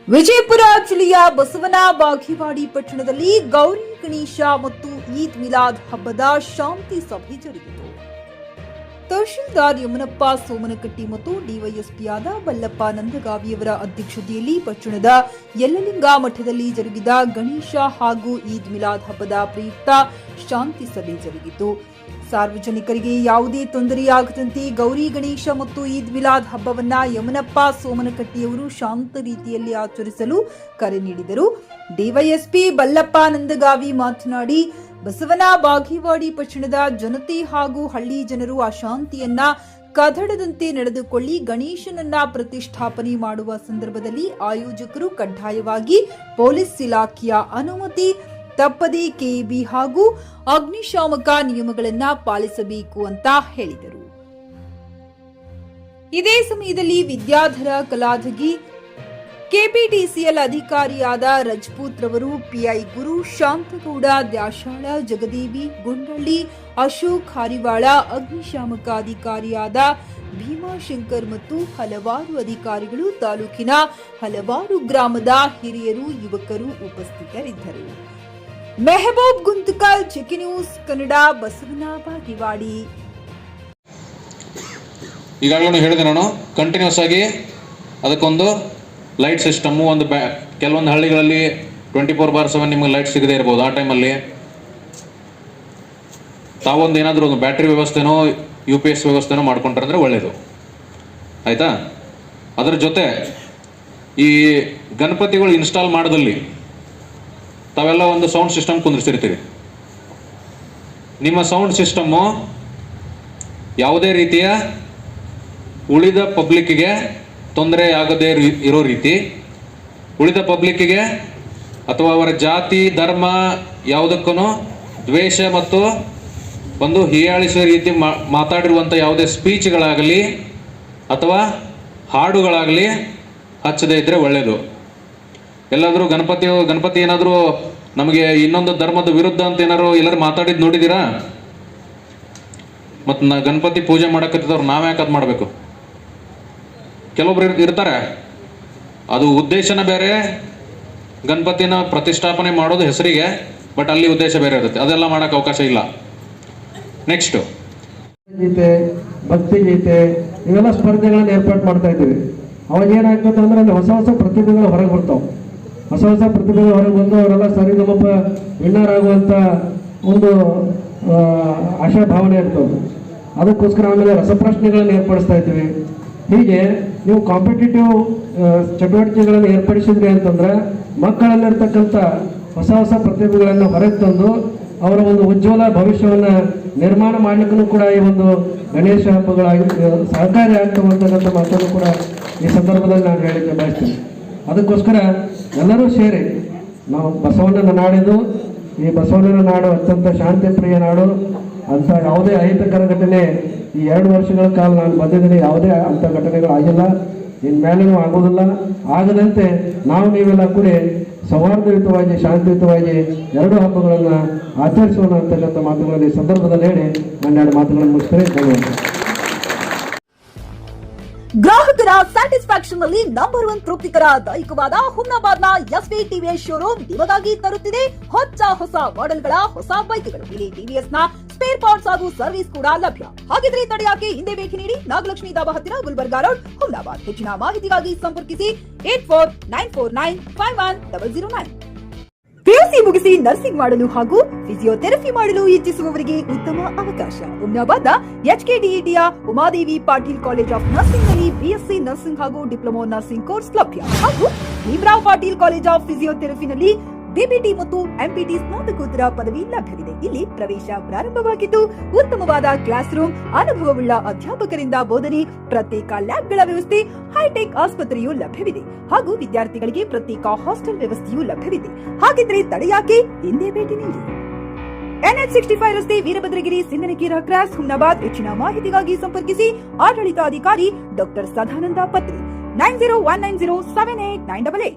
ವಿಜಯಪುರ ಜಿಲ್ಲೆಯ ಬಸವನ ಬಾಗೇವಾಡಿ ಪಟ್ಟಣದಲ್ಲಿ ಗೌರಿ ಗಣೇಶ ಮತ್ತು ಈದ್ ಮಿಲಾದ್ ಹಬ್ಬದ ಶಾಂತಿ ಸಭೆ ಜರುಗಿತು. ತಹಶೀಲ್ದಾರ್ ಯಮನಪ್ಪ ಸೋಮನಕಟ್ಟಿ ಮತ್ತು ಡಿವೈಎಸ್ಪಿಯಾದ ಬಲ್ಲಪ್ಪ ನಂದಗಾವಿಯವರ ಅಧ್ಯಕ್ಷತೆಯಲ್ಲಿ ಪಟ್ಟಣದ ಯಲ್ಲಲಿಂಗ ಮಠದಲ್ಲಿ ಜರುಗಿದ ಗಣೇಶ ಹಾಗೂ ಈದ್ ಮಿಲಾದ್ ಹಬ್ಬದ ಪ್ರಯುಕ್ತ ಶಾಂತಿ ಸಭೆ ಜರುಗಿತು. ಸಾರ್ವಜನಿಕರಿಗೆ ಯಾವುದೇ ತೊಂದರೆಯಾಗದಂತೆ ಗೌರಿ ಗಣೇಶ ಮತ್ತು ಈದ್ ಮಿಲಾದ್ ಹಬ್ಬವನ್ನ ಯಮನಪ್ಪ ಸೋಮನಕಟ್ಟಿಯವರು ಶಾಂತ ರೀತಿಯಲ್ಲಿ ಆಚರಿಸಲು ಕರೆ ನೀಡಿದರು. ಡಿವೈಎಸ್ಪಿ ಬಲ್ಲಪ್ಪ ನಂದಗಾವಿ ಮಾತನಾಡಿ, ಬಸವನ ಬಾಗೇವಾಡಿ ಪಟ್ಟಣದ ಜನತೆ ಹಾಗೂ ಹಳ್ಳಿ ಜನರು ಅಶಾಂತಿಯನ್ನ ಕದಡದಂತೆ ನಡೆದುಕೊಳ್ಳಿ ಗಣೇಶನನ್ನ ಪ್ರತಿಷ್ಠಾಪನೆ ಮಾಡುವ ಸಂದರ್ಭದಲ್ಲಿ ಆಯೋಜಕರು ಕಡ್ಡಾಯವಾಗಿ ಪೊಲೀಸ್ ಇಲಾಖೆಯ ಅನುಮತಿ ತಪ್ಪದೆ ಕೆಬಿ ಹಾಗೂ ಅಗ್ನಿಶಾಮಕ ನಿಯಮಗಳನ್ನು ಪಾಲಿಸಬೇಕು ಅಂತ ಹೇಳಿದರು. ಇದೇ ಸಮಯದಲ್ಲಿ ವಿದ್ಯಾಧರ ಕಲಾದಗಿ, ಕೆಪಿಟಿಸಿಎಲ್ ಅಧಿಕಾರಿಯಾದ ರಜಪೂತ್ ರವರು, ಪಿಐ ಗುರು, ಶಾಂತಗೌಡ, ದ್ಯಾಶಾಳ, ಜಗದೇವಿ, ಗುಂಡಳ್ಳಿ, ಅಶೋಕ್ ಹಾರಿವಾಳ, ಅಗ್ನಿಶಾಮಕ ಅಧಿಕಾರಿಯಾದ ಭೀಮಾಶಂಕರ್ ಮತ್ತು ಹಲವಾರು ಅಧಿಕಾರಿಗಳು, ತಾಲೂಕಿನ ಹಲವಾರು ಗ್ರಾಮದ ಹಿರಿಯರು, ಯುವಕರು ಉಪಸ್ಥಿತರಿದ್ದರು. ಮೆಹಬೂಬ್ ಗುಂತಕಲ್, ಚಿಕ್ಕಿ ನ್ಯೂಸ್ ಕನ್ನಡ, ಬಸವನ ಬಾಗೇವಾಡಿ. ಈಗಾಗಲೇ ಹೇಳಿದೆ ನಾನು, ಕಂಟಿನ್ಯೂಸ್ ಆಗಿ ಅದಕ್ಕೊಂದು ಲೈಟ್ ಸಿಸ್ಟಮ್, ಒಂದು ಕೆಲವೊಂದು ಹಳ್ಳಿಗಳಲ್ಲಿ 24/7 ನಿಮಗೆ ಲೈಟ್ ಸಿಗದೇ ಇರ್ಬೋದು. ಆ ಟೈಮಲ್ಲಿ ತಾವೊಂದು ಏನಾದರೂ ಒಂದು ಬ್ಯಾಟ್ರಿ ವ್ಯವಸ್ಥೆನೋ UPS ವ್ಯವಸ್ಥೆನೋ ಮಾಡ್ಕೊಂಡ್ರೆ ಒಳ್ಳೆಯದು, ಆಯಿತಾ? ಅದರ ಜೊತೆ ಈ ಗಣಪತಿಗಳು ಇನ್ಸ್ಟಾಲ್ ಮಾಡೋದಲ್ಲಿ ತಾವೆಲ್ಲ ಒಂದು ಸೌಂಡ್ ಸಿಸ್ಟಮ್ ಕುಂದಿರ್ಸಿರ್ತೀರಿ. ನಿಮ್ಮ ಸೌಂಡ್ ಸಿಸ್ಟಮ್ಮು ಯಾವುದೇ ರೀತಿಯ ಉಳಿದ ಪಬ್ಲಿಕ್ಕಿಗೆ ತೊಂದರೆ ಆಗದೇ ಇರೋ ರೀತಿ, ಉಳಿದ ಪಬ್ಲಿಕ್ಕಿಗೆ ಅಥವಾ ಅವರ ಜಾತಿ ಧರ್ಮ ಯಾವುದಕ್ಕೂ ದ್ವೇಷ ಮತ್ತು ಒಂದು ಹೀಯಾಳಿಸುವ ರೀತಿ ಮಾತಾಡಿರುವಂಥ ಯಾವುದೇ ಸ್ಪೀಚ್ಗಳಾಗಲಿ ಅಥವಾ ಹಾಡುಗಳಾಗಲಿ ಹಚ್ಚದೇ ಇದ್ದರೆ ಒಳ್ಳೆಯದು. ಎಲ್ಲಾದರೂ ಗಣಪತಿ ಏನಾದರೂ ನಮಗೆ ಇನ್ನೊಂದು ಧರ್ಮದ ವಿರುದ್ಧ ಅಂತ ಏನಾದ್ರು ಎಲ್ಲರೂ ಮಾತಾಡಿದ್ದು ನೋಡಿದ್ದೀರಾ? ಮತ್ತು ಗಣಪತಿ ಪೂಜೆ ಮಾಡಕತ್ತಿದ್ದವ್ರು ನಾವು ಯಾಕೆ ಅದು ಮಾಡಬೇಕು? ಕೆಲವೊಬ್ರು ಇರ್ತಾರೆ, ಅದು ಉದ್ದೇಶನ ಬೇರೆ, ಗಣಪತಿನ ಪ್ರತಿಷ್ಠಾಪನೆ ಮಾಡೋದು ಹೆಸರಿಗೆ, ಬಟ್ ಅಲ್ಲಿ ಉದ್ದೇಶ ಬೇರೆ ಇರುತ್ತೆ. ಅದೆಲ್ಲ ಮಾಡೋಕ್ಕೆ ಅವಕಾಶ ಇಲ್ಲ. ನೆಕ್ಸ್ಟು ಗೀತೆ, ಭಕ್ತಿ ಗೀತೆ, ಇವೆಲ್ಲ ಸ್ಪರ್ಧೆಗಳನ್ನು ಏರ್ಪಾಡು ಮಾಡ್ತಾ ಇದ್ದೀವಿ. ಅವಾಗ ಏನಾಗ್ತದೆ ಅಂದ್ರೆ ಅಲ್ಲಿ ಹೊಸ ಹೊಸ ಪ್ರತಿಭೆಗಳು ಹೊರಗೆ ಬರ್ತಾವೆ. ಹೊಸ ಹೊಸ ಪ್ರತಿಭೆಗಳು ಹೊರಗೆ ಬಂದು ಅವರೆಲ್ಲ ಸರಿಗಮಪ ವಿನ್ನರ್ ಆಗುವಂಥ ಒಂದು ಆಶಾಭಾವನೆ ಇರ್ತದೆ. ಅದಕ್ಕೋಸ್ಕರ ಆಮೇಲೆ ರಸಪ್ರಶ್ನೆಗಳನ್ನು ಏರ್ಪಡಿಸ್ತಾ ಇದ್ದೀವಿ. ಹೀಗೆ ನೀವು ಕಾಂಪಿಟೇಟಿವ್ ಚಟುವಟಿಕೆಗಳನ್ನು ಏರ್ಪಡಿಸಿದ್ರಿ ಅಂತಂದ್ರೆ ಮಕ್ಕಳಲ್ಲಿರ್ತಕ್ಕಂಥ ಹೊಸ ಹೊಸ ಪ್ರತಿಭೆಗಳನ್ನು ಹೊರಗೆ ತಂದು ಅವರ ಒಂದು ಉಜ್ವಲ ಭವಿಷ್ಯವನ್ನು ನಿರ್ಮಾಣ ಮಾಡಲಿಕ್ಕೂ ಕೂಡ ಈ ಒಂದು ಗಣೇಶ ಹಬ್ಬಗಳಾಗಿ ಸಹಕಾರಿ ಆಗ್ತವಂತಕ್ಕಂಥ ಮಾತನ್ನು ಕೂಡ ಈ ಸಂದರ್ಭದಲ್ಲಿ ನಾನು ಹೇಳಲಿಕ್ಕೆ ಬಯಸ್ತೀನಿ. ಅದಕ್ಕೋಸ್ಕರ ಎಲ್ಲರೂ ಸೇರಿ ನಾವು ಬಸವಣ್ಣನ ನಾಡಿದ್ದು, ಈ ಬಸವಣ್ಣನ ನಾಡು ಅತ್ಯಂತ ಶಾಂತಿ ಪ್ರಿಯ ನಾಡು. ಅಂಥ ಯಾವುದೇ ಅಹಿತಕರ ಘಟನೆ ಈ 2 ವರ್ಷಗಳ ಕಾಲ ನಾನು ಬಂದಿದ್ದೀನಿ, ಯಾವುದೇ ಅಂಥ ಘಟನೆಗಳಾಗಿಲ್ಲ, ಇನ್ಮೇಲೇನೂ ಆಗೋದಿಲ್ಲ. ಆಗದಂತೆ ನಾವು ನೀವೆಲ್ಲ ಕೂಡಿ ಸೌಹಾರ್ದಯುತವಾಗಿ ಶಾಂತಿಯುತವಾಗಿ 2 ಹಬ್ಬಗಳನ್ನು ಆಚರಿಸೋಣ ಅಂತಕ್ಕಂಥ ಮಾತುಗಳನ್ನು ಈ ಸಂದರ್ಭದಲ್ಲಿ ಹೇಳಿ ನಾನು 2 ಮಾತುಗಳನ್ನು ಮುಗಿಸ್ತೀನಿ. ಧನ್ಯವಾದ. ಗ್ರಾಹಕರ ಸ್ಯಾಟಿಸ್ಫ್ಯಾಕ್ಷನ್ ನಲ್ಲಿ ನಂಬರ್ 1 ತೃಪ್ತಿಕರ ದೈಹಿಕವಾದ ಹುಮ್ನಾಬಾದ್ನ SV TVS ಶೋರೂಮ್ ನಿಮಗಾಗಿ ತರುತ್ತಿದೆ ಹೊಸ ಮಾಡೆಲ್ಗಳ ಹೊಸ ಬೈಕ್ಗಳು. ಇಲ್ಲಿ TVS ನ ಸ್ಪೇರ್ ಪಾರ್ಟ್ಸ್ ಹಾಗೂ ಸರ್ವಿಸ್ ಕೂಡ ಲಭ್ಯ. ಹಾಗಿದ್ರೆ ತಡೆಯಾಕೆ ಹಿಂದೆ ಭೇಟಿ ನೀಡಿ, ನಾಗಲಕ್ಷ್ಮಿ ಧಾಬಾ ಹತ್ತಿರ, ಗುಲ್ಬರ್ಗಾ ರೋಡ್, ಹುಮ್ನಾಬಾದ್. ಹೆಚ್ಚಿನ ಮಾಹಿತಿಗಾಗಿ ಸಂಪರ್ಕಿಸಿ 8494951009. PUC ಮುಗಿಸಿ ನರ್ಸಿಂಗ್ ಮಾಡಲು ಹಾಗೂ ಫಿಸಿಯೋಥೆರಪಿ ಮಾಡಲು ಇಚ್ಛಿಸುವವರಿಗೆ ಉತ್ತಮ ಅವಕಾಶ. ಹುಮ್ನಾಬಾದ್ನ HKDETಯ Umadevi Patil college of nursing ನಲ್ಲಿ BSc ನರ್ಸಿಂಗ್ ಹಾಗೂ ಡಿಪ್ಲೊಮಾ ನರ್ಸಿಂಗ್ ಕೋರ್ಸ್ ಲಭ್ಯ. ಹಾಗೂ ಭೀಮರಾವ್ ಪಾಟೀಲ್ ಕಾಲೇಜ್ ಆಫ್ ಫಿಸಿಯೋಥೆರಪಿನಲ್ಲಿ DPT ಮತ್ತು MPT ಸ್ನಾತಕೋತ್ತರ ಪದವಿ ಲಭ್ಯವಿದೆ. ಇಲ್ಲಿ ಪ್ರವೇಶ ಪ್ರಾರಂಭವಾಗಿದ್ದು ಉತ್ತಮವಾದ ಕ್ಲಾಸ್ ರೂಮ್, ಅನುಭವವುಳ್ಳ ಅಧ್ಯಾಪಕರಿಂದ ಬೋಧನೆ, ಪ್ರತ್ಯೇಕ ಲ್ಯಾಬ್ಗಳ ವ್ಯವಸ್ಥೆ, ಹೈಟೆಕ್ ಆಸ್ಪತ್ರೆಯೂ ಲಭ್ಯವಿದೆ. ಹಾಗೂ ವಿದ್ಯಾರ್ಥಿಗಳಿಗೆ ಪ್ರತ್ಯೇಕ ಹಾಸ್ಟೆಲ್ ವ್ಯವಸ್ಥೆಯೂ ಲಭ್ಯವಿದೆ. ಹಾಗಿದ್ರೆ ತಡೆಯಾಕೆ ಹಿಂದೆ ಭೇಟಿ ನೀಡಿ. NH65 ರಸ್ತೆ, ವೀರಭದ್ರಗಿರಿ, ಸಿಂಗನಕೀರ ಕ್ರಾಸ್, ಹುಮ್ನಾಬಾದ್. ಹೆಚ್ಚಿನ ಮಾಹಿತಿಗಾಗಿ ಸಂಪರ್ಕಿಸಿ ಆಡಳಿತಾಧಿಕಾರಿ ಡಾಕ್ಟರ್ ಸದಾನಂದ ಪತ್ರಿ 9019078988.